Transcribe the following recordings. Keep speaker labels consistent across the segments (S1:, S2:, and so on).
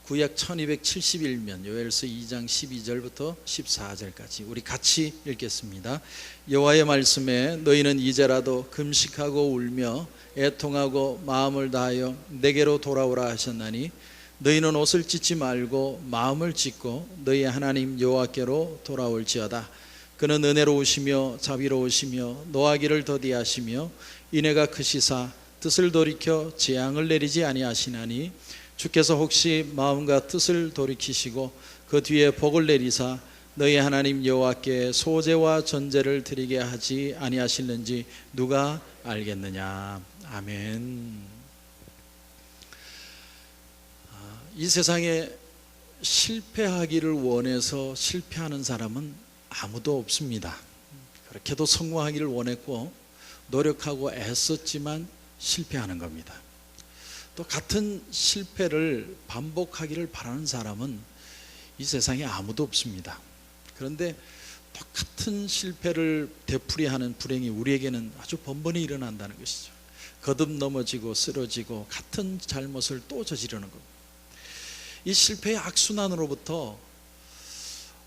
S1: 구약 1271면 요엘서 2장 12절부터 14절까지 우리 같이 읽겠습니다. 여호와의 말씀에 너희는 이제라도 금식하고 울며 애통하고 마음을 다하여 내게로 돌아오라 하셨나니 너희는 옷을 찢지 말고 마음을 찢고 너희 하나님 여호와께로 돌아올지어다. 그는 은혜로우시며 자비로우시며 노하기를 더디하시며 인애가 크시사 뜻을 돌이켜 재앙을 내리지 아니하시나니 주께서 혹시 마음과 뜻을 돌이키시고 그 뒤에 복을 내리사 너희 하나님 여호와께 소제와 전제를 드리게 하지 아니하실는지 누가 알겠느냐. 아멘. 이 세상에 실패하기를 원해서 실패하는 사람은 아무도 없습니다. 그렇게도 성공하기를 원했고 노력하고 애썼지만 실패하는 겁니다. 또 같은 실패를 반복하기를 바라는 사람은 이 세상에 아무도 없습니다. 그런데 똑같은 실패를 되풀이하는 불행이 우리에게는 아주 번번이 일어난다는 것이죠. 거듭 넘어지고 쓰러지고 같은 잘못을 또 저지르는 겁니다. 이 실패의 악순환으로부터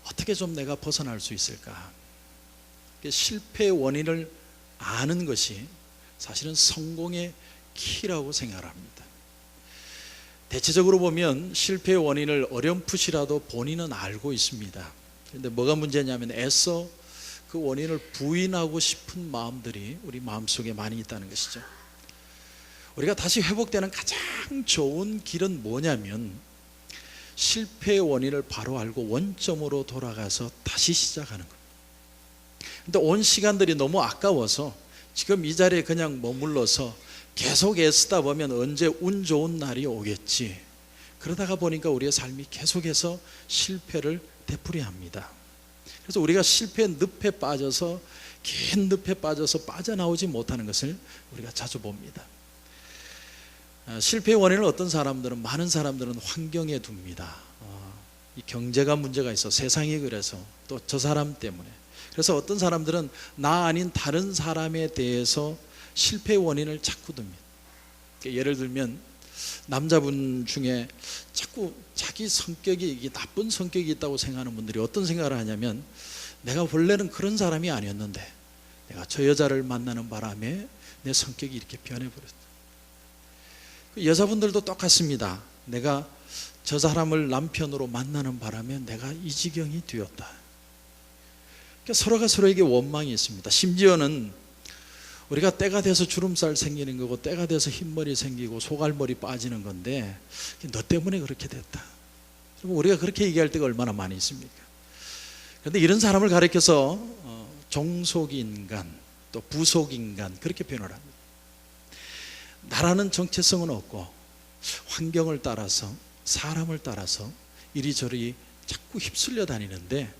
S1: 어떻게 좀 내가 벗어날 수 있을까? 실패의 원인을 아는 것이 사실은 성공의 키라고 생각합니다. 대체적으로 보면 실패의 원인을 어렴풋이라도 본인은 알고 있습니다. 그런데 뭐가 문제냐면 애써 그 원인을 부인하고 싶은 마음들이 우리 마음속에 많이 있다는 것이죠. 우리가 다시 회복되는 가장 좋은 길은 뭐냐면 실패의 원인을 바로 알고 원점으로 돌아가서 다시 시작하는 겁니다. 그런데 온 시간들이 너무 아까워서 지금 이 자리에 그냥 머물러서 계속 애쓰다 보면 언제 운 좋은 날이 오겠지. 그러다가 보니까 우리의 삶이 계속해서 실패를 되풀이합니다. 그래서 우리가 실패의 늪에 빠져서 긴 늪에 빠져서 빠져나오지 못하는 것을 우리가 자주 봅니다. 실패의 원인을 어떤 사람들은 많은 사람들은 환경에 둡니다. 이 경제가 문제가 있어 세상이 그래서 또 저 사람 때문에. 그래서 어떤 사람들은 나 아닌 다른 사람에 대해서 실패의 원인을 자꾸 듭니다. 예를 들면 남자분 중에 자꾸 자기 성격이 나쁜 성격이 있다고 생각하는 분들이 어떤 생각을 하냐면 내가 원래는 그런 사람이 아니었는데 내가 저 여자를 만나는 바람에 내 성격이 이렇게 변해버렸다. 여자분들도 똑같습니다. 내가 저 사람을 남편으로 만나는 바람에 내가 이 지경이 되었다. 그러니까 서로가 서로에게 원망이 있습니다. 심지어는 우리가 때가 돼서 주름살 생기는 거고 때가 돼서 흰머리 생기고 소갈머리 빠지는 건데 너 때문에 그렇게 됐다. 우리가 그렇게 얘기할 때가 얼마나 많이 있습니까? 그런데 이런 사람을 가리켜서 종속인간 또 부속인간 그렇게 표현을 합니다. 나라는 정체성은 없고 환경을 따라서 사람을 따라서 이리저리 자꾸 휩쓸려 다니는데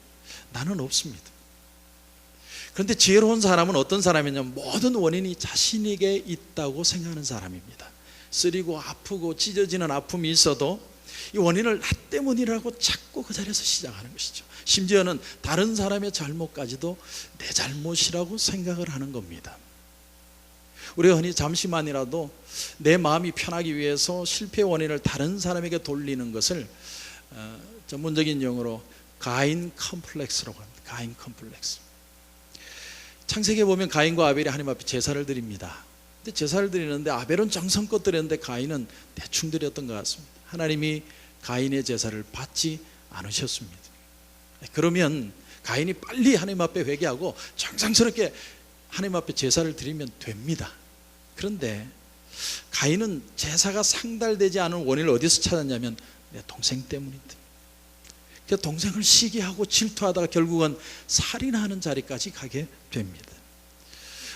S1: 나는 없습니다. 그런데 지혜로운 사람은 어떤 사람이냐면 모든 원인이 자신에게 있다고 생각하는 사람입니다. 쓰리고 아프고 찢어지는 아픔이 있어도 이 원인을 나 때문이라고 자꾸 그 자리에서 시작하는 것이죠. 심지어는 다른 사람의 잘못까지도 내 잘못이라고 생각을 하는 겁니다. 우리가 흔히 잠시만이라도 내 마음이 편하기 위해서 실패의 원인을 다른 사람에게 돌리는 것을 전문적인 용어로 가인 컴플렉스라고 합니다. 가인 컴플렉스. 창세기에 보면 가인과 아벨이 하나님 앞에 제사를 드립니다. 근데 제사를 드리는데 아벨은 정성껏 드렸는데 가인은 대충 드렸던 것 같습니다. 하나님이 가인의 제사를 받지 않으셨습니다. 그러면 가인이 빨리 하나님 앞에 회개하고 정성스럽게 하나님 앞에 제사를 드리면 됩니다. 그런데 가인은 제사가 상달되지 않은 원인을 어디서 찾았냐면 내 동생 때문이다. 그래서 동생을 시기하고 질투하다가 결국은 살인하는 자리까지 가게 됩니다.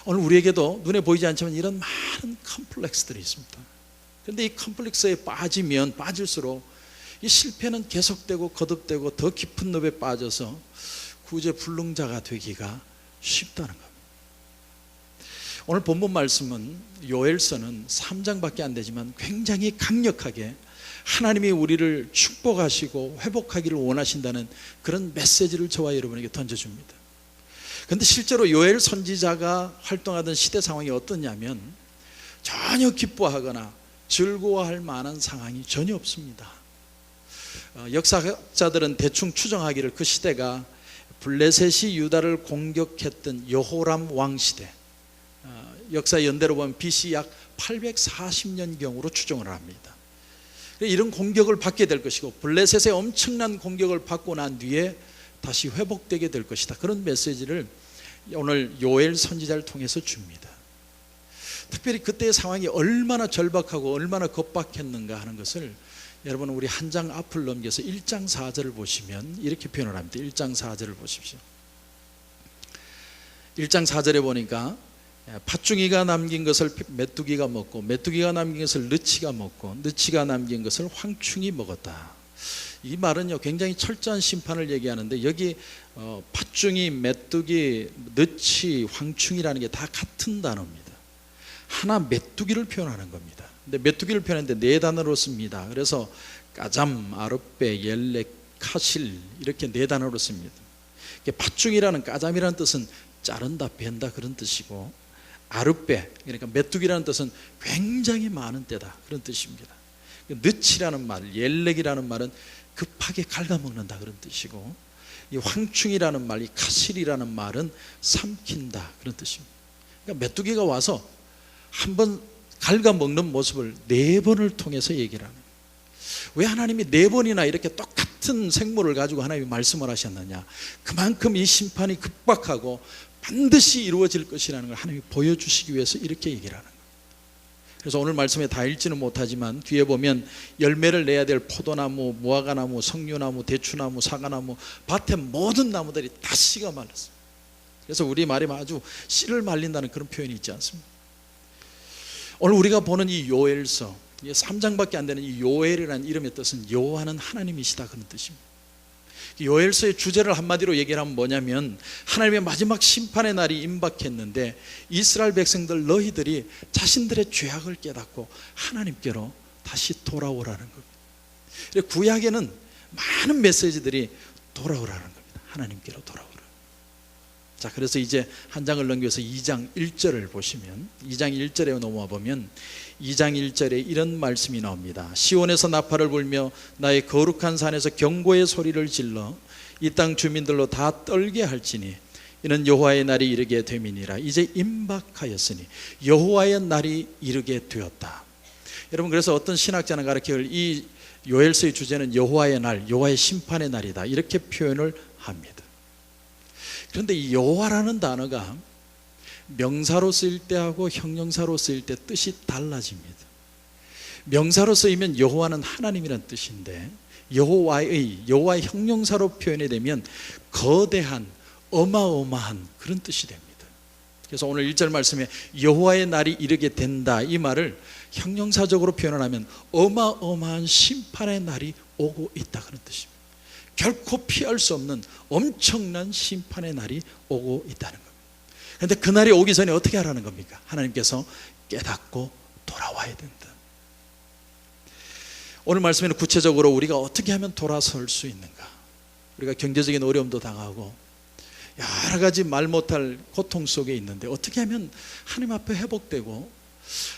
S1: 오늘 우리에게도 눈에 보이지 않지만 이런 많은 컴플렉스들이 있습니다. 그런데 이 컴플렉스에 빠지면 빠질수록 이 실패는 계속되고 거듭되고 더 깊은 늪에 빠져서 구제불능자가 되기가 쉽다는 겁니다. 오늘 본문 말씀은 요엘서는 3장밖에 안 되지만 굉장히 강력하게 하나님이 우리를 축복하시고 회복하기를 원하신다는 그런 메시지를 저와 여러분에게 던져줍니다. 그런데 실제로 요엘 선지자가 활동하던 시대 상황이 어떠냐면 전혀 기뻐하거나 즐거워할 만한 상황이 전혀 없습니다. 역사학자들은 대충 추정하기를 그 시대가 블레셋이 유다를 공격했던 여호람 왕 시대, 역사 연대로 보면 BC 약 840년경으로 추정을 합니다. 이런 공격을 받게 될 것이고 블레셋의 엄청난 공격을 받고 난 뒤에 다시 회복되게 될 것이다. 그런 메시지를 오늘 요엘 선지자를 통해서 줍니다. 특별히 그때의 상황이 얼마나 절박하고 얼마나 급박했는가 하는 것을 여러분 우리 한 장 앞을 넘겨서 1장 4절을 보시면 이렇게 표현을 합니다. 1장 4절을 보십시오. 1장 4절에 보니까 팥중이가 남긴 것을 메뚜기가 먹고 메뚜기가 남긴 것을 느치가 먹고 느치가 남긴 것을 황충이 먹었다. 이 말은요 굉장히 철저한 심판을 얘기하는데 여기 팥중이, 메뚜기, 느치, 황충이라는 게 다 같은 단어입니다. 하나 메뚜기를 표현하는 겁니다. 근데 메뚜기를 표현했는데 네 단어로 씁니다. 그래서 까잠, 아르베, 옐렉, 카실 이렇게 네 단어로 씁니다. 팥중이라는 까잠이라는 뜻은 자른다, 벤다 그런 뜻이고, 아르베 그러니까 메뚜기라는 뜻은 굉장히 많은 때다 그런 뜻입니다. 느치라는 말, 옐렉이라는 말은 급하게 갉아먹는다 그런 뜻이고, 이 황충이라는 말, 이 카실이라는 말은 삼킨다 그런 뜻입니다. 그러니까 메뚜기가 와서 한번 갉아먹는 모습을 네 번을 통해서 얘기를 하는 거예요. 왜 하나님이 네 번이나 이렇게 똑같은 생물을 가지고 하나님이 말씀을 하셨느냐, 그만큼 이 심판이 급박하고 반드시 이루어질 것이라는 걸 하나님이 보여주시기 위해서 이렇게 얘기를 하는 거예요. 그래서 오늘 말씀에 다 읽지는 못하지만 뒤에 보면 열매를 내야 될 포도나무, 무화과나무, 석류나무, 대추나무, 사과나무, 밭의 모든 나무들이 다 씨가 말랐어요. 그래서 우리 말에 아주 씨를 말린다는 그런 표현이 있지 않습니까? 오늘 우리가 보는 이 요엘서 3장밖에 안 되는 이 요엘이라는 이름의 뜻은 여호와는 하나님이시다 그런 뜻입니다. 요엘서의 주제를 한마디로 얘기를 하면 뭐냐면 하나님의 마지막 심판의 날이 임박했는데 이스라엘 백성들 너희들이 자신들의 죄악을 깨닫고 하나님께로 다시 돌아오라는 겁니다. 구약에는 많은 메시지들이 돌아오라는 겁니다. 하나님께로 돌아오라. 자, 그래서 이제 한 장을 넘겨서 2장 1절을 보시면 2장 1절에 넘어와 보면 2장 1절에 이런 말씀이 나옵니다. 시온에서 나팔을 불며 나의 거룩한 산에서 경고의 소리를 질러 이 땅 주민들로 다 떨게 할지니 이는 여호와의 날이 이르게 됨이니라. 이제 임박하였으니 여호와의 날이 이르게 되었다. 여러분, 그래서 어떤 신학자는 가르치기를 이 요엘서의 주제는 여호와의 날, 여호와의 심판의 날이다 이렇게 표현을 합니다. 그런데 이 여호와라는 단어가 명사로 쓰일 때하고 형용사로 쓰일 때 뜻이 달라집니다. 명사로 쓰이면 여호와는 하나님이란 뜻인데 여호와의 형용사로 표현이 되면 거대한, 어마어마한 그런 뜻이 됩니다. 그래서 오늘 1절 말씀에 여호와의 날이 이르게 된다 이 말을 형용사적으로 표현을 하면 어마어마한 심판의 날이 오고 있다 그런 뜻입니다. 결코 피할 수 없는 엄청난 심판의 날이 오고 있다는 겁니다. 그런데 그 날이 오기 전에 어떻게 하라는 겁니까? 하나님께서 깨닫고 돌아와야 된다. 오늘 말씀에는 구체적으로 우리가 어떻게 하면 돌아설 수 있는가, 우리가 경제적인 어려움도 당하고 여러 가지 말 못할 고통 속에 있는데 어떻게 하면 하나님 앞에 회복되고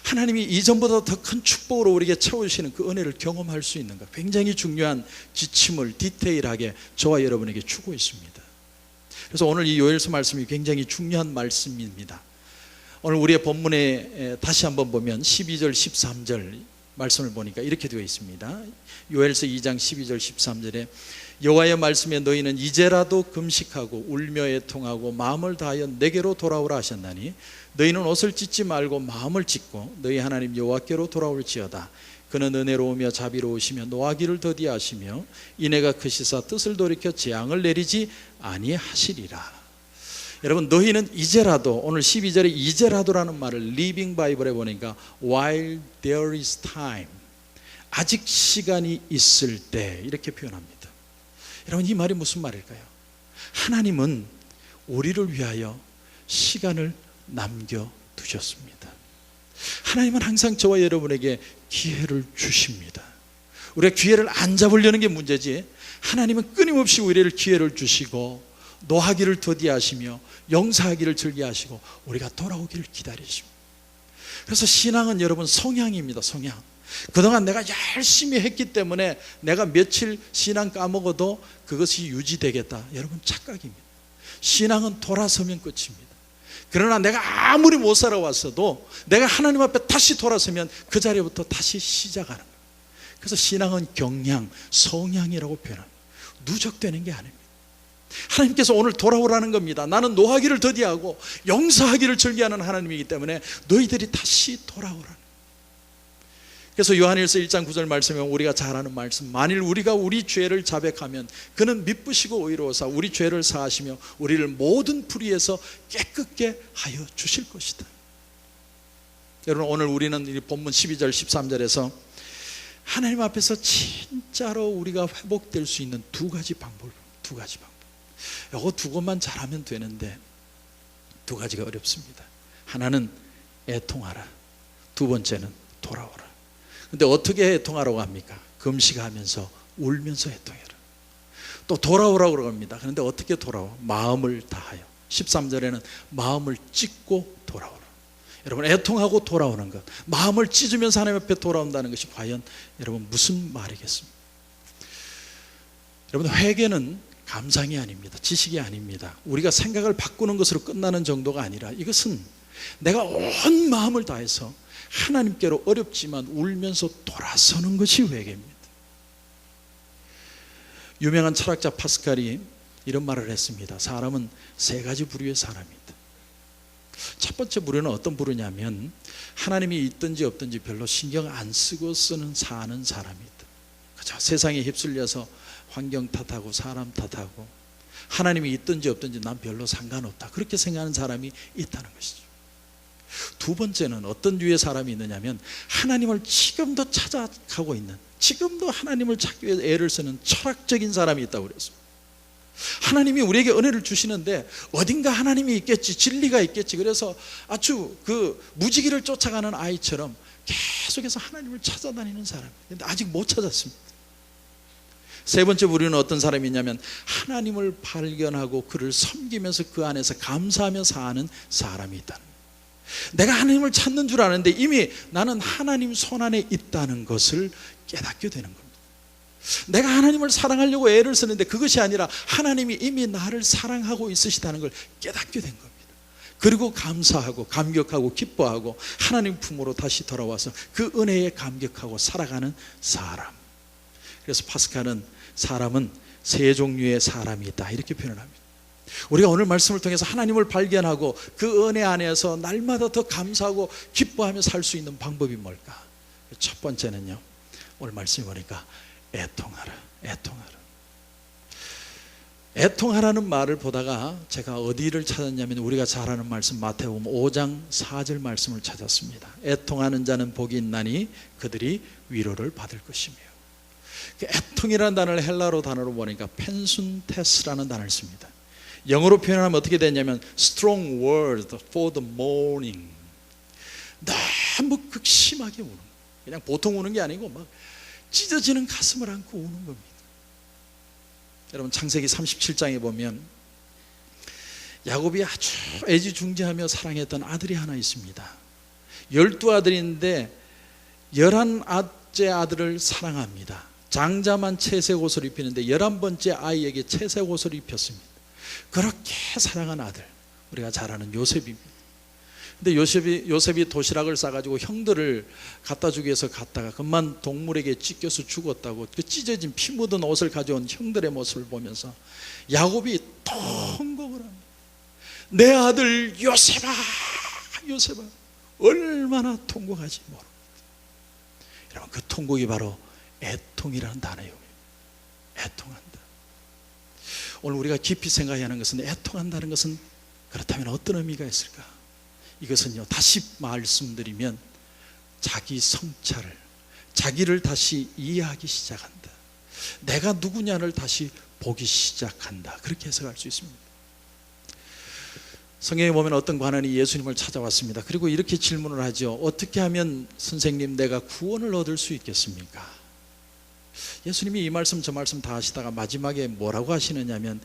S1: 하나님이 이전보다 더 큰 축복으로 우리에게 채우시는 그 은혜를 경험할 수 있는가, 굉장히 중요한 지침을 디테일하게 저와 여러분에게 주고 있습니다. 그래서 오늘 이 요엘서 말씀이 굉장히 중요한 말씀입니다. 오늘 우리의 본문에 다시 한번 보면 12절 13절 말씀을 보니까 이렇게 되어 있습니다. 요엘서 2장 12절 13절에 여호와의 말씀에 너희는 이제라도 금식하고 울며 애통하고 마음을 다하여 내게로 돌아오라 하셨나니 너희는 옷을 찢지 말고 마음을 찢고 너희 하나님 여호와께로 돌아올지어다. 그는 은혜로우며 자비로우시며 노하기를 더디하시며 인애가 크시사 뜻을 돌이켜 재앙을 내리지 아니하시리라. 여러분, 너희는 이제라도, 오늘 12절에 이제라도라는 말을 리빙 바이블에 보니까 while there is time, 아직 시간이 있을 때 이렇게 표현합니다. 여러분, 이 말이 무슨 말일까요? 하나님은 우리를 위하여 시간을 남겨두셨습니다. 하나님은 항상 저와 여러분에게 기회를 주십니다. 우리가 기회를 안 잡으려는 게 문제지, 하나님은 끊임없이 우리를 기회를 주시고 노하기를 더디하시며 용서하기를 즐겨하시고 우리가 돌아오기를 기다리십니다. 그래서 신앙은 여러분 성향입니다. 성향. 그동안 내가 열심히 했기 때문에 내가 며칠 신앙 까먹어도 그것이 유지되겠다. 여러분, 착각입니다. 신앙은 돌아서면 끝입니다. 그러나 내가 아무리 못 살아왔어도 내가 하나님 앞에 다시 돌아서면 그 자리부터 다시 시작하는 거예요. 그래서 신앙은 경향, 성향이라고 표현합니다. 누적되는 게 아닙니다. 하나님께서 오늘 돌아오라는 겁니다. 나는 노하기를 더디하고 용서하기를 즐겨하는 하나님이기 때문에 너희들이 다시 돌아오라는. 그래서 요한일서 1장 9절 말씀에 우리가 잘 아는 말씀, 만일 우리가 우리 죄를 자백하면 그는 미쁘시고 의로우사 우리 죄를 사하시며 우리를 모든 불의에서 깨끗게 하여 주실 것이다. 여러분, 오늘 우리는 이 본문 12절 13절에서 하나님 앞에서 진짜로 우리가 회복될 수 있는 두 가지 방법. 이거 두 것만 잘하면 되는데 두 가지가 어렵습니다. 하나는 애통하라, 두 번째는 돌아오라. 근데 어떻게 애통하라고 합니까? 금식하면서 울면서 애통해라. 또 돌아오라고 그럽니다. 그런데 어떻게 돌아와? 마음을 다하여. 13절에는 마음을 찢고 돌아오라. 여러분, 애통하고 돌아오는 것, 마음을 찢으면서 하나님 앞에 돌아온다는 것이 과연 여러분 무슨 말이겠습니까? 여러분, 회개는 감상이 아닙니다. 지식이 아닙니다. 우리가 생각을 바꾸는 것으로 끝나는 정도가 아니라 이것은 내가 온 마음을 다해서 하나님께로 어렵지만 울면서 돌아서는 것이 회개입니다. 유명한 철학자 파스칼이 이런 말을 했습니다. 사람은 세 가지 부류의 사람이다. 첫 번째 부류는 어떤 부류냐면 하나님이 있든지 없든지 별로 신경 안 쓰고 사는 사람이다. 그죠? 세상에 휩쓸려서 환경 탓하고 사람 탓하고 하나님이 있든지 없든지 난 별로 상관없다, 그렇게 생각하는 사람이 있다는 것이죠. 두 번째는 어떤 류의 사람이 있느냐면 하나님을 지금도 찾아가고 있는, 지금도 하나님을 찾기 위해서 애를 쓰는 철학적인 사람이 있다고 그랬어요. 하나님이 우리에게 은혜를 주시는데 어딘가 하나님이 있겠지, 진리가 있겠지, 그래서 아주 그 무지개를 쫓아가는 아이처럼 계속해서 하나님을 찾아다니는 사람, 근데 아직 못 찾았습니다. 세 번째 부류는 어떤 사람이냐면 하나님을 발견하고 그를 섬기면서 그 안에서 감사하며 사는 사람이 있다는 거예요. 내가 하나님을 찾는 줄 아는데 이미 나는 하나님 손안에 있다는 것을 깨닫게 되는 겁니다. 내가 하나님을 사랑하려고 애를 쓰는데 그것이 아니라 하나님이 이미 나를 사랑하고 있으시다는 걸 깨닫게 된 겁니다. 그리고 감사하고 감격하고 기뻐하고 하나님 품으로 다시 돌아와서 그 은혜에 감격하고 살아가는 사람. 그래서 파스칼은 사람은 세 종류의 사람이 있다, 이렇게 표현을 합니다. 우리가 오늘 말씀을 통해서 하나님을 발견하고 그 은혜 안에서 날마다 더 감사하고 기뻐하며 살 수 있는 방법이 뭘까? 첫 번째는요, 오늘 말씀해 보니까 애통하라. 애통하라는 말을 보다가 제가 어디를 찾았냐면 우리가 잘 아는 말씀 마태복음 5장 4절 말씀을 찾았습니다. 애통하는 자는 복이 있나니 그들이 위로를 받을 것이며. 애통이라는 단어를 헬라어 단어로 보니까 펜순테스라는 단어를 씁니다. 영어로 표현하면 어떻게 되냐면 strong word for the mourning. 너무 극심하게 우는, 그냥 보통 우는 게 아니고 막 찢어지는 가슴을 안고 우는 겁니다. 여러분, 창세기 37장에 보면 야곱이 아주 애지중지하며 사랑했던 아들이 하나 있습니다. 12아들인데 11째 아들을 사랑합니다. 장자만 채색 옷을 입히는데 11번째 아이에게 채색 옷을 입혔습니다. 그렇게 사랑한 아들, 우리가 잘 아는 요셉입니다. 근데 요셉이 도시락을 싸가지고 형들을 갖다 주기 위해서 갔다가 그만 동물에게 찢겨서 죽었다고 그 찢어진 피 묻은 옷을 가져온 형들의 모습을 보면서 야곱이 통곡을 합니다. 내 아들 요셉아, 얼마나 통곡하지 모릅니다. 여러분, 그 통곡이 바로 애통이라는 단어예요. 애통한다. 오늘 우리가 깊이 생각해야 하는 것은, 애통한다는 것은 그렇다면 어떤 의미가 있을까? 이것은요, 다시 말씀드리면 자기 성찰을, 자기를 다시 이해하기 시작한다. 내가 누구냐를 다시 보기 시작한다, 그렇게 해석할 수 있습니다. 성경에 보면 어떤 관원이 예수님을 찾아왔습니다. 그리고 이렇게 질문을 하죠. 어떻게 하면 선생님 내가 구원을 얻을 수 있겠습니까? 예수님이 이 말씀 저 말씀 다 하시다가 마지막에 뭐라고 하시느냐면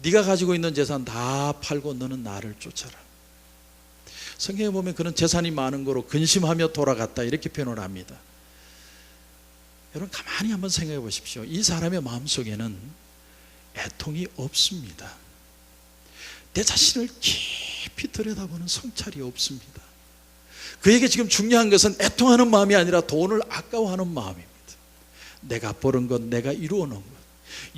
S1: 네가 가지고 있는 재산 다 팔고 너는 나를 쫓아라. 성경에 보면 그는 재산이 많은 거로 근심하며 돌아갔다, 이렇게 표현을 합니다. 여러분 가만히 한번 생각해 보십시오. 이 사람의 마음속에는 애통이 없습니다. 내 자신을 깊이 들여다보는 성찰이 없습니다. 그에게 지금 중요한 것은 애통하는 마음이 아니라 돈을 아까워하는 마음입니다. 내가 벌은 것, 내가 이루어 놓은 것,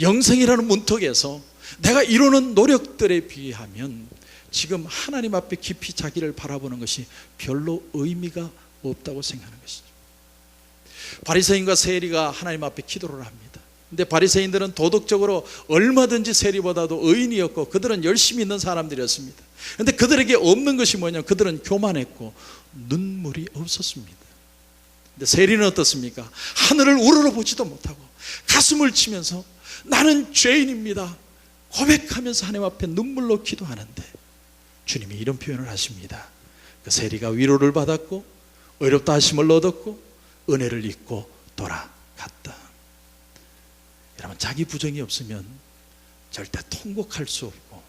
S1: 영생이라는 문턱에서 내가 이루는 노력들에 비하면 지금 하나님 앞에 깊이 자기를 바라보는 것이 별로 의미가 없다고 생각하는 것이죠. 바리새인과 세리가 하나님 앞에 기도를 합니다. 근데 바리새인들은 도덕적으로 얼마든지 세리보다도 의인이었고 그들은 열심히 있는 사람들이었습니다. 그런데 그들에게 없는 것이 뭐냐면 그들은 교만했고 눈물이 없었습니다. 근데 세리는 어떻습니까? 하늘을 우러러보지도 못하고 가슴을 치면서 나는 죄인입니다 고백하면서 하나님 앞에 눈물로 기도하는데 주님이 이런 표현을 하십니다. 그 세리가 위로를 받았고 의롭다 하심을 얻었고 은혜를 입고 돌아갔다. 여러분, 자기 부정이 없으면 절대 통곡할 수 없고,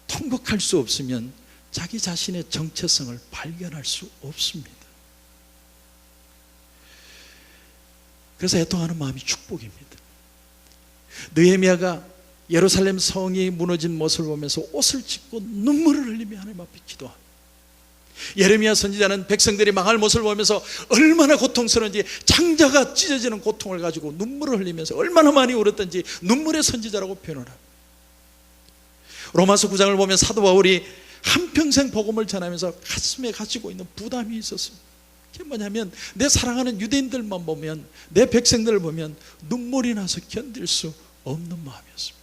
S1: 통곡할 수 없으면 자기 자신의 정체성을 발견할 수 없습니다. 그래서 애통하는 마음이 축복입니다. 느헤미야가 예루살렘 성이 무너진 모습을 보면서 옷을 찢고 눈물을 흘리며 하나님 앞에 기도합니다. 예레미야 선지자는 백성들이 망할 모습을 보면서 얼마나 고통스러운지 장자가 찢어지는 고통을 가지고 눈물을 흘리면서 얼마나 많이 울었던지 눈물의 선지자라고 표현을 합니다. 로마서 9장을 보면 사도 바울이 한평생 복음을 전하면서 가슴에 가지고 있는 부담이 있었습니다. 그게 뭐냐면 내 사랑하는 유대인들만 보면, 내 백성들을 보면 눈물이 나서 견딜 수 없는 마음이었습니다.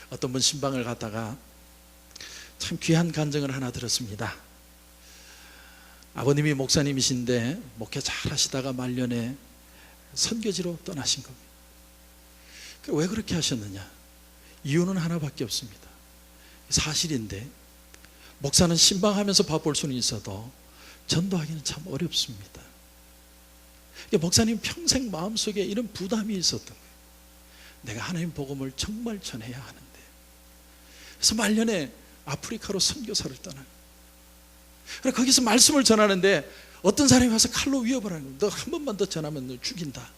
S1: 어떤 분 신방을 갔다가 참 귀한 간증을 하나 들었습니다. 아버님이 목사님이신데 목회 잘 하시다가 말년에 선교지로 떠나신 겁니다. 왜 그렇게 하셨느냐? 이유는 하나밖에 없습니다. 사실인데 목사는 신방하면서 바쁠 수는 있어도 전도하기는 참 어렵습니다. 목사님 평생 마음속에 이런 부담이 있었던 거예요. 내가 하나님 복음을 정말 전해야 하는데. 그래서 말년에 아프리카로 선교사를 떠나요. 그래서 거기서 말씀을 전하는데 어떤 사람이 와서 칼로 위협을 하는 거예요. 너 한 번만 더 전하면 너 죽인다.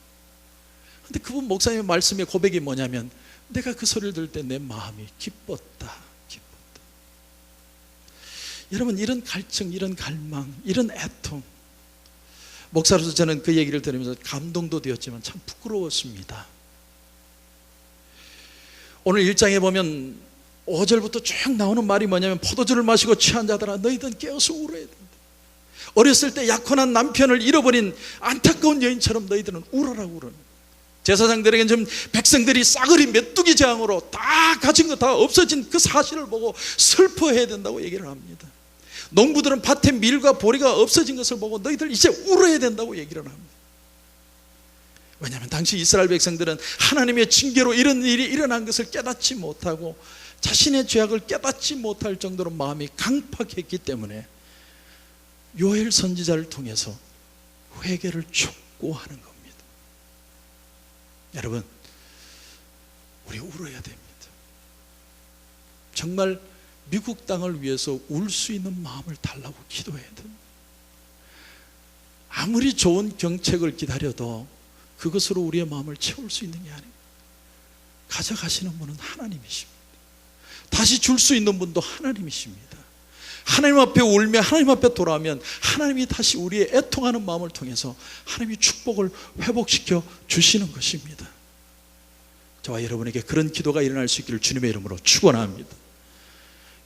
S1: 근데 그분 목사님의 말씀의 고백이 뭐냐면 내가 그 소리를 들을 때 내 마음이 기뻤다. 여러분, 이런 갈증, 이런 갈망, 이런 애통, 목사로서 저는 그 얘기를 들으면서 감동도 되었지만 참 부끄러웠습니다. 오늘 1장에 보면 5절부터 쭉 나오는 말이 뭐냐면 포도주를 마시고 취한 자들아 너희들은 깨어서 울어야 된다. 어렸을 때 약혼한 남편을 잃어버린 안타까운 여인처럼 너희들은 울어라 울어. 제사장들에게는 좀 백성들이 싸그리 메뚜기 재앙으로 다 가진 거 다 없어진 그 사실을 보고 슬퍼해야 된다고 얘기를 합니다. 농부들은 밭에 밀과 보리가 없어진 것을 보고 너희들 이제 울어야 된다고 얘기를 합니다. 왜냐하면 당시 이스라엘 백성들은 하나님의 징계로 이런 일이 일어난 것을 깨닫지 못하고 자신의 죄악을 깨닫지 못할 정도로 마음이 강팍했기 때문에 요엘 선지자를 통해서 회개를 촉구하는 겁니다. 여러분, 우리 울어야 됩니다. 정말 미국 땅을 위해서 울 수 있는 마음을 달라고 기도해야 됩니다. 아무리 좋은 경책을 기다려도 그것으로 우리의 마음을 채울 수 있는 게 아닙니다. 가져가시는 분은 하나님이십니다. 다시 줄 수 있는 분도 하나님이십니다. 하나님 앞에 울며 하나님 앞에 돌아오면 하나님이 다시 우리의 애통하는 마음을 통해서 하나님이 축복을 회복시켜 주시는 것입니다. 저와 여러분에게 그런 기도가 일어날 수 있기를 주님의 이름으로 축원합니다.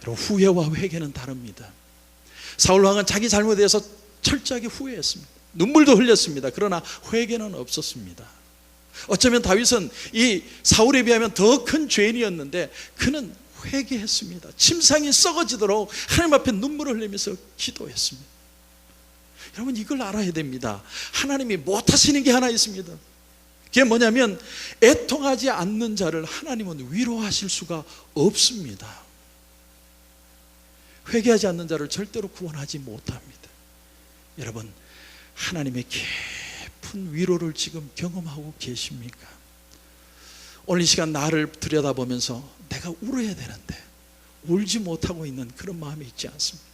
S1: 여러분, 후회와 회개는 다릅니다. 사울왕은 자기 잘못에 대해서 철저하게 후회했습니다. 눈물도 흘렸습니다. 그러나 회개는 없었습니다. 어쩌면 다윗은 이 사울에 비하면 더 큰 죄인이었는데 그는 회개했습니다. 침상이 썩어지도록 하나님 앞에 눈물을 흘리면서 기도했습니다. 여러분, 이걸 알아야 됩니다. 하나님이 못하시는 게 하나 있습니다. 그게 뭐냐면 애통하지 않는 자를 하나님은 위로하실 수가 없습니다. 회개하지 않는 자를 절대로 구원하지 못합니다. 여러분, 하나님의 깊은 위로를 지금 경험하고 계십니까? 오늘 이 시간 나를 들여다보면서 내가 울어야 되는데 울지 못하고 있는 그런 마음이 있지 않습니까?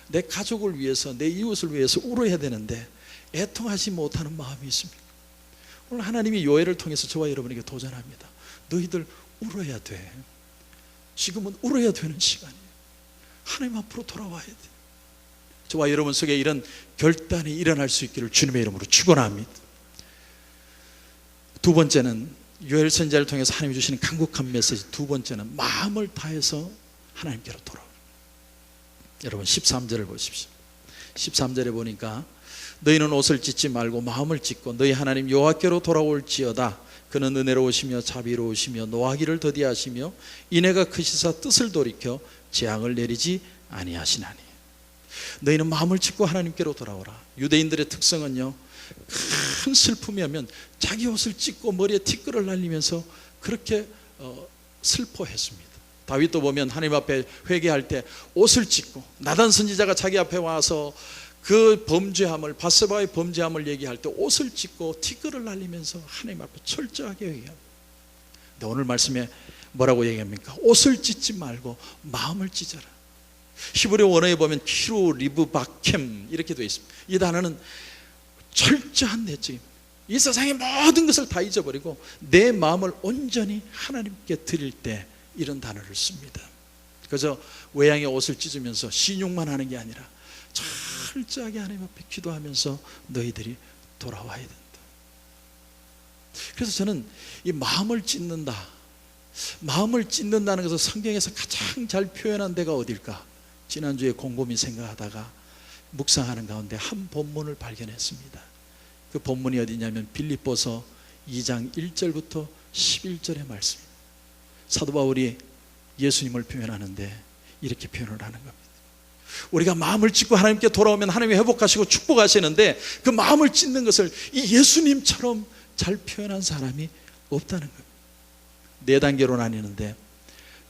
S1: 내 가족을 위해서, 내 이웃을 위해서 울어야 되는데 애통하지 못하는 마음이 있습니까? 오늘 하나님이 요엘을 통해서 저와 여러분에게 도전합니다. 너희들 울어야 돼. 지금은 울어야 되는 시간이에요. 하나님 앞으로 돌아와야 돼. 저와 여러분 속에 이런 결단이 일어날 수 있기를 주님의 이름으로 축원합니다. 두 번째는 요엘 선지자를 통해서 하나님이 주시는 간곡한 메시지. 두 번째는 마음을 다해서 하나님께로 돌아오는. 여러분 13절을 보십시오. 13절에 보니까 너희는 옷을 찢지 말고 마음을 찢고 너희 하나님 여호와께로 돌아올지어다. 그는 은혜로우시며 자비로우시며 노하기를 더디하시며 인애가 크시사 뜻을 돌이켜 재앙을 내리지 아니하시나니. 너희는 마음을 찢고 하나님께로 돌아오라. 유대인들의 특성은요, 큰 슬픔이 오면 자기 옷을 찢고 머리에 티끌을 날리면서 그렇게 슬퍼했습니다. 다윗도 보면 하나님 앞에 회개할 때 옷을 찢고, 나단 선지자가 자기 앞에 와서 그 범죄함을, 바세바의 범죄함을 얘기할 때 옷을 찢고 티끌을 날리면서 하나님 앞에 철저하게 얘기합니다. 근데 오늘 말씀에 뭐라고 얘기합니까? 옷을 찢지 말고 마음을 찢어라. 히브리 원어에 보면 키루 리브 바켐 이렇게 되어 있습니다. 이 단어는 철저한 내적입니다. 이 세상의 모든 것을 다 잊어버리고 내 마음을 온전히 하나님께 드릴 때 이런 단어를 씁니다. 그저 외양의 옷을 찢으면서 신용만 하는 게 아니라 철저하게 하나님 앞에 기도하면서 너희들이 돌아와야 된다. 그래서 저는 이 마음을 찢는다, 마음을 찢는다는 것을 성경에서 가장 잘 표현한 데가 어딜까? 지난주에 곰곰이 생각하다가 묵상하는 가운데 한 본문을 발견했습니다. 그 본문이 어디냐면 빌립보서 2장 1절부터 11절의 말씀입니다. 사도 바울이 예수님을 표현하는데 이렇게 표현을 하는 겁니다. 우리가 마음을 찢고 하나님께 돌아오면 하나님이 회복하시고 축복하시는데 그 마음을 찢는 것을 이 예수님처럼 잘 표현한 사람이 없다는 겁니다. 4단계로 나뉘는데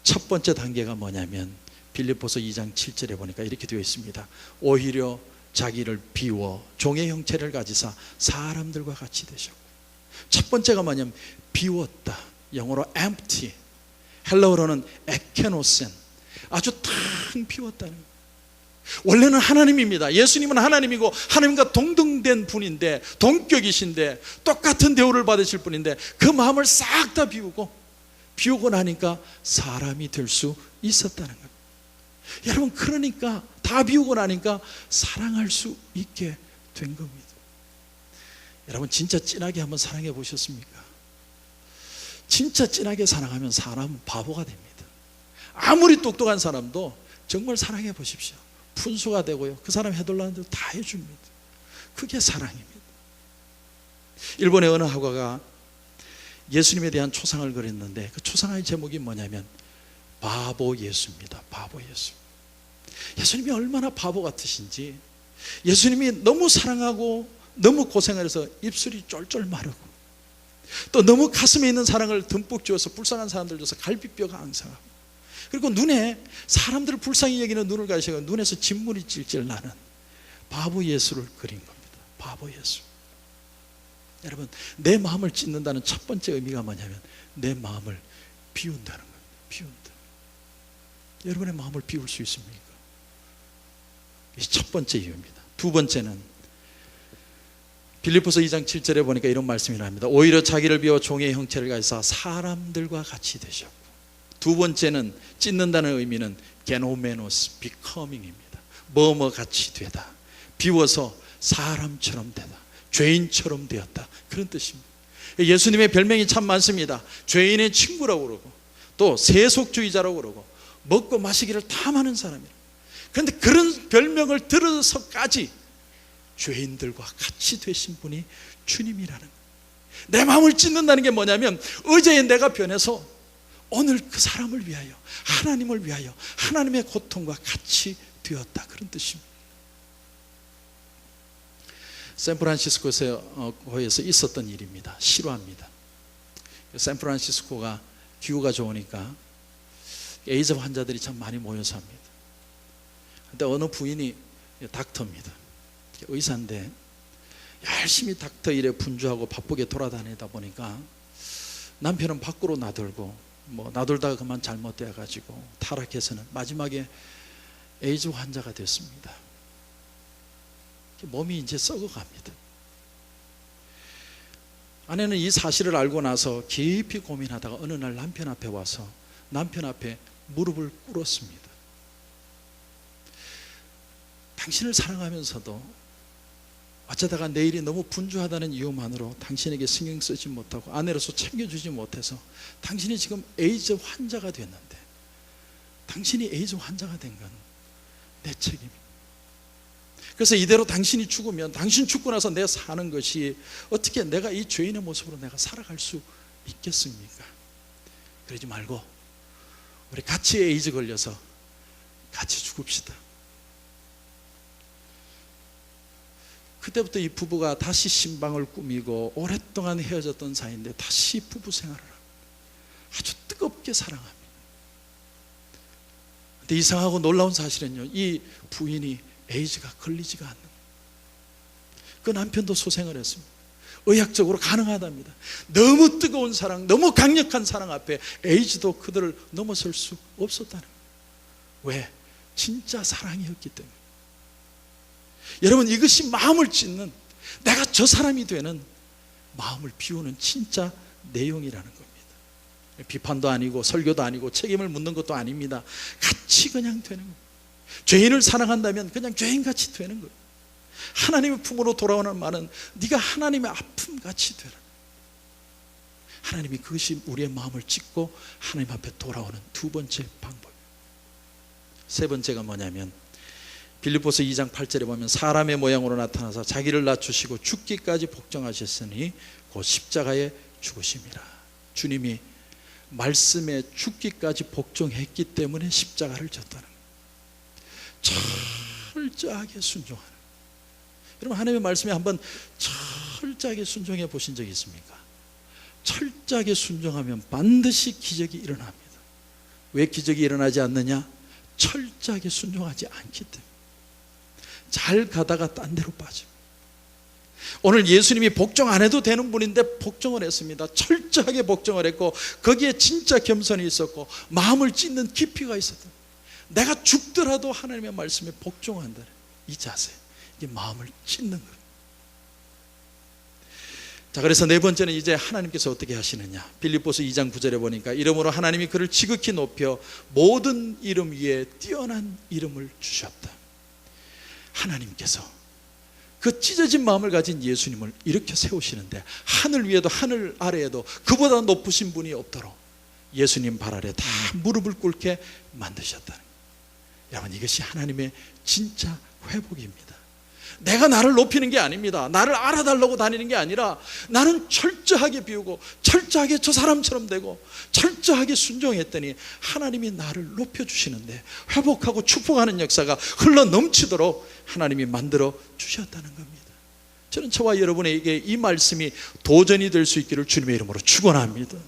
S1: 첫 번째 단계가 뭐냐면 빌립보서 2장 7절에 보니까 이렇게 되어 있습니다. 오히려 자기를 비워 종의 형체를 가지사 사람들과 같이 되셨고. 첫 번째가 뭐냐면 비웠다. 영어로 empty, 헬라어로는 에케노센, 아주 텅 비웠다는 거예요. 원래는 하나님입니다. 예수님은 하나님이고 하나님과 동등된 분인데, 동격이신데 똑같은 대우를 받으실 분인데 그 마음을 싹 다 비우고 나니까 사람이 될 수 있었다는 겁니다. 여러분, 그러니까 다 비우고 나니까 사랑할 수 있게 된 겁니다. 여러분, 진짜 진하게 한번 사랑해 보셨습니까? 진짜 진하게 사랑하면 사람은 바보가 됩니다. 아무리 똑똑한 사람도 정말 사랑해 보십시오. 분수가 되고요, 그 사람 해달라는 대로 다 해줍니다. 그게 사랑입니다. 일본의 어느 화가가 예수님에 대한 초상을 그렸는데 그 초상의 제목이 뭐냐면 바보 예수입니다. 바보 예수. 예수님이 얼마나 바보 같으신지, 예수님이 너무 사랑하고 너무 고생을 해서 입술이 쫄쫄 마르고, 또 너무 가슴에 있는 사랑을 듬뿍 주어서 불쌍한 사람들 줘서 갈비뼈가 앙상하고, 그리고 눈에 사람들을 불쌍히 여기는 눈을 가시고 눈에서 진물이 찔찔 나는 바보 예수를 그린 겁니다. 바보 예수. 여러분, 내 마음을 찢는다는 첫 번째 의미가 뭐냐면 내 마음을 비운다는 겁니다. 비운다. 여러분의 마음을 비울 수 있습니까? 이 첫 번째 이유입니다. 두 번째는 빌립보서 2장 7절에 보니까 이런 말씀이 나옵니다. 오히려 자기를 비워 종의 형체를 가지사 사람들과 같이 되셨고. 두 번째는 찢는다는 의미는 게노메노스, becoming입니다. 뭐뭐 같이 되다, 비워서 사람처럼 되다, 죄인처럼 되었다, 그런 뜻입니다. 예수님의 별명이 참 많습니다. 죄인의 친구라고 그러고 또 세속주의자라고 그러고 먹고 마시기를 탐하는 사람이에요. 그런데 그런 별명을 들어서까지 죄인들과 같이 되신 분이 주님이라는 거예요. 내 마음을 찢는다는 게 뭐냐면 어제의 내가 변해서 오늘 그 사람을 위하여, 하나님을 위하여 하나님의 고통과 같이 되었다, 그런 뜻입니다. 샌프란시스코에서 있었던 일입니다. 실화입니다. 샌프란시스코가 기후가 좋으니까 에이즈 환자들이 참 많이 모여서 합니다. 근데 어느 부인이 닥터입니다. 의사인데 열심히 닥터 일에 분주하고 바쁘게 돌아다니다 보니까 남편은 밖으로 나돌고 나돌다가 그만 잘못되어 가지고 타락해서는 마지막에 에이즈 환자가 됐습니다. 몸이 이제 썩어갑니다. 아내는 이 사실을 알고 나서 깊이 고민하다가 어느 날 남편 앞에 와서 남편 앞에 무릎을 꿇었습니다. 당신을 사랑하면서도 어쩌다가 내일이 너무 분주하다는 이유만으로 당신에게 신경 쓰지 못하고 아내로서 챙겨주지 못해서 당신이 지금 에이즈 환자가 됐는데, 당신이 에이즈 환자가 된 건 내 책임입니다. 그래서 이대로 당신이 죽으면, 당신 죽고 나서 내가 사는 것이 어떻게 내가 이 죄인의 모습으로 내가 살아갈 수 있겠습니까? 그러지 말고 우리 같이 에이즈 걸려서 같이 죽읍시다. 그때부터 이 부부가 다시 신방을 꾸미고 오랫동안 헤어졌던 사이인데 다시 부부 생활을 하고 아주 뜨겁게 사랑합니다. 근데 이상하고 놀라운 사실은요, 이 부인이 에이즈가 걸리지가 않는 거예요. 그 남편도 소생을 했습니다. 의학적으로 가능하답니다. 너무 뜨거운 사랑, 너무 강력한 사랑 앞에 에이즈도 그들을 넘어설 수 없었다는 거예요. 왜? 진짜 사랑이었기 때문에. 여러분, 이것이 마음을 찢는, 내가 저 사람이 되는 마음을 비우는 진짜 내용이라는 겁니다. 비판도 아니고 설교도 아니고 책임을 묻는 것도 아닙니다. 같이 그냥 되는 거예요. 죄인을 사랑한다면 그냥 죄인같이 되는 거예요. 하나님의 품으로 돌아오는 말은 네가 하나님의 아픔같이 되라. 하나님이 그것이 우리의 마음을 찢고 하나님 앞에 돌아오는 두 번째 방법이에요. 세 번째가 뭐냐면 빌립보서 2장 8절에 보면 사람의 모양으로 나타나서 자기를 낮추시고 죽기까지 복종하셨으니 곧 십자가에 죽으심이라. 주님이 말씀에 죽기까지 복종했기 때문에 십자가를 졌다는 거예요. 철저하게 순종하는 거예요. 여러분, 하나님의 말씀에 한번 철저하게 순종해 보신 적이 있습니까? 철저하게 순종하면 반드시 기적이 일어납니다. 왜 기적이 일어나지 않느냐? 철저하게 순종하지 않기 때문에. 잘 가다가 딴 데로 빠집니다. 오늘 예수님이 복종 안 해도 되는 분인데 복종을 했습니다. 철저하게 복종을 했고 거기에 진짜 겸손이 있었고 마음을 찢는 깊이가 있었다. 내가 죽더라도 하나님의 말씀에 복종한다는 이 자세, 이게 마음을 찢는 거예요. 자, 그래서 네 번째는 이제 하나님께서 어떻게 하시느냐. 빌립보서 2장 9절에 보니까 이름으로 하나님이 그를 지극히 높여 모든 이름 위에 뛰어난 이름을 주셨다. 하나님께서 그 찢어진 마음을 가진 예수님을 이렇게 세우시는데 하늘 위에도 하늘 아래에도 그보다 높으신 분이 없도록 예수님 발 아래 다 무릎을 꿇게 만드셨다는 거예요. 여러분, 이것이 하나님의 진짜 회복입니다. 내가 나를 높이는 게 아닙니다. 나를 알아달라고 다니는 게 아니라 나는 철저하게 비우고 철저하게 저 사람처럼 되고 철저하게 순종했더니 하나님이 나를 높여주시는데 회복하고 축복하는 역사가 흘러 넘치도록 하나님이 만들어 주셨다는 겁니다. 저는 저와 여러분에게 이 말씀이 도전이 될 수 있기를 주님의 이름으로 축원합니다.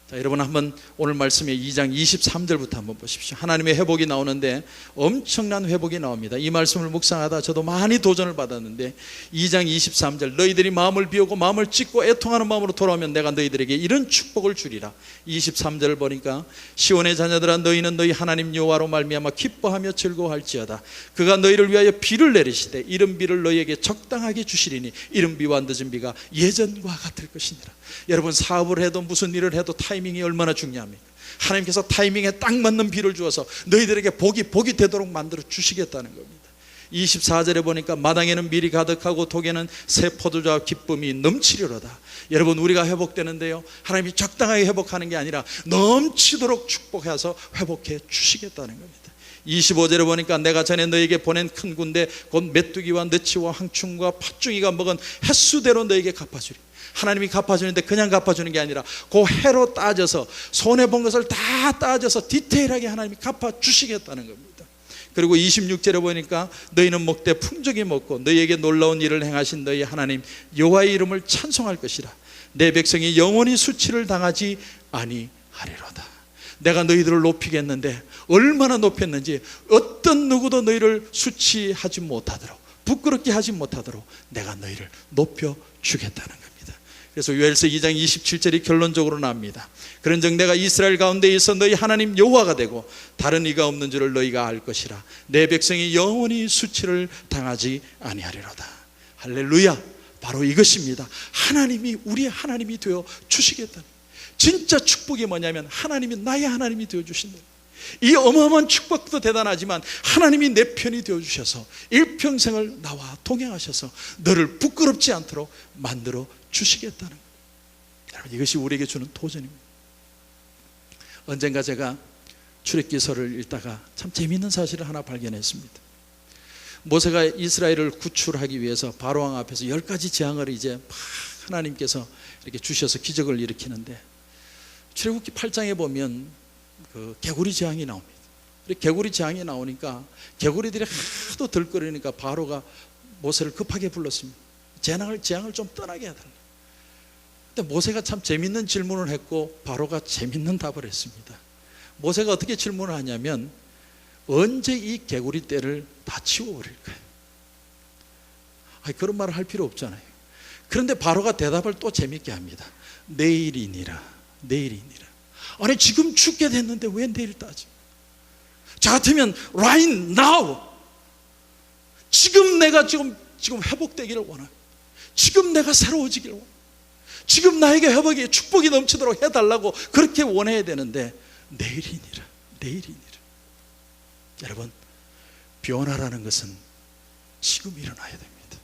S1: 자, 여러분 한번 오늘 말씀의 2장 23절부터 한번 보십시오. 하나님의 회복이 나오는데 엄청난 회복이 나옵니다. 이 말씀을 묵상하다 저도 많이 도전을 받았는데 2장 23절 너희들이 마음을 비우고 마음을 찢고 애통하는 마음으로 돌아오면 내가 너희들에게 이런 축복을 주리라. 23절을 보니까 시온의 자녀들아 너희는 너희 하나님 여호와로 말미암아 기뻐하며 즐거워할지어다. 그가 너희를 위하여 비를 내리시되 이른 비를 너희에게 적당하게 주시리니 이른 비와 늦은 비가 예전과 같을 것이니라. 여러분, 사업을 해도 무슨 일을 해도 타이밍이 얼마나 중요합니까? 하나님께서 타이밍에 딱 맞는 비를 주어서 너희들에게 복이 되도록 만들어 주시겠다는 겁니다. 24절에 보니까 마당에는 밀이 가득하고 독에는 새 포도주와 기쁨이 넘치리로다. 여러분, 우리가 회복되는데요, 하나님이 적당하게 회복하는 게 아니라 넘치도록 축복해서 회복해 주시겠다는 겁니다. 25절에 보니까 내가 전에 너에게 보낸 큰 군대 곧 메뚜기와 너치와 황충과 팥중이가 먹은 횟수대로 너에게 갚아주리. 하나님이 갚아주는데 그냥 갚아주는 게 아니라 그 해로 따져서 손해본 것을 다 따져서 디테일하게 하나님이 갚아주시겠다는 겁니다. 그리고 26절에 보니까 너희는 먹되 풍족히 먹고 너희에게 놀라운 일을 행하신 너희 하나님 여호와의 이름을 찬송할 것이라. 내 백성이 영원히 수치를 당하지 아니하리로다. 내가 너희들을 높이겠는데 얼마나 높였는지 어떤 누구도 너희를 수치하지 못하도록 부끄럽게 하지 못하도록 내가 너희를 높여주겠다는 겁니다. 그래서 요엘서 2장 27절이 결론적으로 나옵니다. 그런즉 내가 이스라엘 가운데 있어 너희 하나님 여호와가 되고 다른 이가 없는 줄을 너희가 알 것이라. 내 백성이 영원히 수치를 당하지 아니하리로다. 할렐루야. 바로 이것입니다. 하나님이 우리의 하나님이 되어 주시겠다는, 진짜 축복이 뭐냐면 하나님이 나의 하나님이 되어 주신다. 이 어마어마한 축복도 대단하지만 하나님이 내 편이 되어 주셔서 일평생을 나와 동행하셔서 너를 부끄럽지 않도록 만들어 주시겠다는 거예요. 여러분, 이것이 우리에게 주는 도전입니다. 언젠가 제가 출애굽기서를 읽다가 참 재미있는 사실을 하나 발견했습니다. 모세가 이스라엘을 구출하기 위해서 바로왕 앞에서 10가지 재앙을 이제 하나님께서 이렇게 주셔서 기적을 일으키는데, 출애굽기 8장에 보면 그 개구리 재앙이 나옵니다. 개구리 재앙이 나오니까 개구리들이 하도 들끓으니까 바로가 모세를 급하게 불렀습니다. 재앙을 좀 떠나게 해달라. 근데 모세가 참 재밌는 질문을 했고 바로가 재밌는 답을 했습니다. 모세가 어떻게 질문을 하냐면, 언제 이 개구리 떼를 다 치워버릴까요? 그런 말을 할 필요 없잖아요. 그런데 바로가 대답을 또 재밌게 합니다. 내일이니라, 내일이니라. 아니, 지금 죽게 됐는데 왜 내일 따지? 저 같으면 right now, 지금 내가 지금 회복되기를 원합니다. 지금 내가 새로워지기를 원합니다. 지금 나에게 회복이, 축복이 넘치도록 해달라고 그렇게 원해야 되는데, 내일이니라, 내일이니라. 여러분, 변화라는 것은 지금 일어나야 됩니다.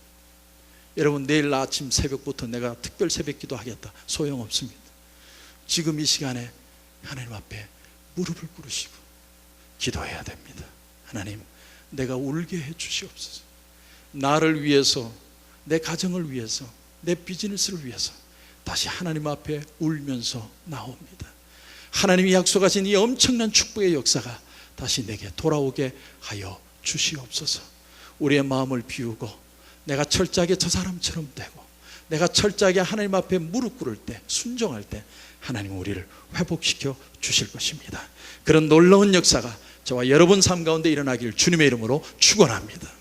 S1: 여러분, 내일 아침 새벽부터 내가 특별 새벽기도 하겠다, 소용없습니다. 지금 이 시간에 하나님 앞에 무릎을 꿇으시고 기도해야 됩니다. 하나님, 내가 울게 해 주시옵소서. 나를 위해서, 내 가정을 위해서, 내 비즈니스를 위해서 다시 하나님 앞에 울면서 나옵니다. 하나님이 약속하신 이 엄청난 축복의 역사가 다시 내게 돌아오게 하여 주시옵소서. 우리의 마음을 비우고 내가 철저하게 저 사람처럼 되고 내가 철저하게 하나님 앞에 무릎 꿇을 때, 순종할 때 하나님은 우리를 회복시켜 주실 것입니다. 그런 놀라운 역사가 저와 여러분 삶 가운데 일어나기를 주님의 이름으로 축원합니다.